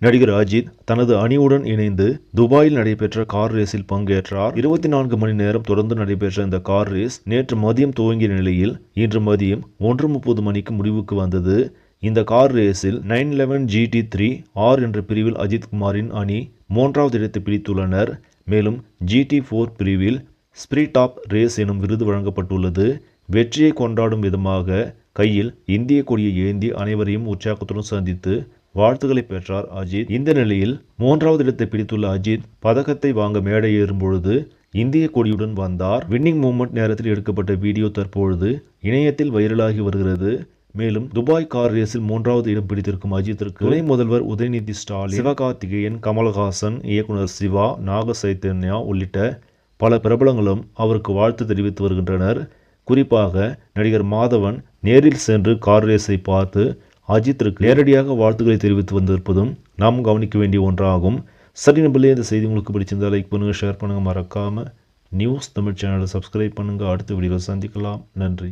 நடிகர் அஜித் தனது அணியுடன் இணைந்து துபாயில் நடைபெற்ற கார் ரேஸில் பங்கேற்றார். 24 மணி நேரம் தொடர்ந்து நடைபெற்ற இந்த கார் ரேஸ் நேற்று மதியம் துவங்கிய நிலையில் இன்று மதியம் 1:30 மணிக்கு முடிவுக்கு வந்தது. இந்த கார் ரேஸில் 911 GT3 R என்ற பிரிவில் அஜித் குமாரின் அணி 3வது இடத்தை பிடித்துள்ளனர். மேலும் GT4 பிரிவில் ஸ்பிரிட் ஆப் ரேஸ் எனும் விருது வழங்கப்பட்டுள்ளது. வெற்றியை கொண்டாடும் விதமாக கையில் இந்திய கொடியை ஏந்தி அனைவரையும் உற்சாகத்துடன் சந்தித்து வாழ்த்துக்களை பெற்றார் அஜித். இந்த நிலையில் 3வது இடத்தை பிடித்துள்ள அஜித் பதக்கத்தை வாங்க மேடை ஏறும் பொழுது இந்திய கொடியுடன் வந்தார். வின்னிங் மூமெண்ட் நேரத்தில் எடுக்கப்பட்ட வீடியோ தற்பொழுது இணையத்தில் வைரலாகி வருகிறது. மேலும் துபாய் கார் ரேஸில் 3வது இடம் பிடித்திருக்கும் அஜித்திற்கு துணை முதல்வர் உதயநிதி ஸ்டாலின், சிவகார்த்திகேயன், கமலஹாசன், இயக்குனர் சிவா, நாக சைத்தன்யா உள்ளிட்ட பல பிரபலங்களும் அவருக்கு வாழ்த்து தெரிவித்து வருகின்றனர். குறிப்பாக நடிகர் மாதவன் நேரில் சென்று கார் ரேஸை பார்த்து அஜித்திற்கு நேரடியாக வாழ்த்துக்களை தெரிவித்து வந்திருப்பதும் நாம் கவனிக்க வேண்டிய ஒன்றாகும். சரி நம்பளே, இந்த செய்தி உங்களுக்கு பிடிச்சிருந்தால் லைக் பண்ணுங்கள், ஷேர் பண்ணுங்கள், மறக்காமல் நியூஸ் தமிழ் சேனலை சப்ஸ்கிரைப் பண்ணுங்கள். அடுத்த வீடியோவில் சந்திக்கலாம். நன்றி.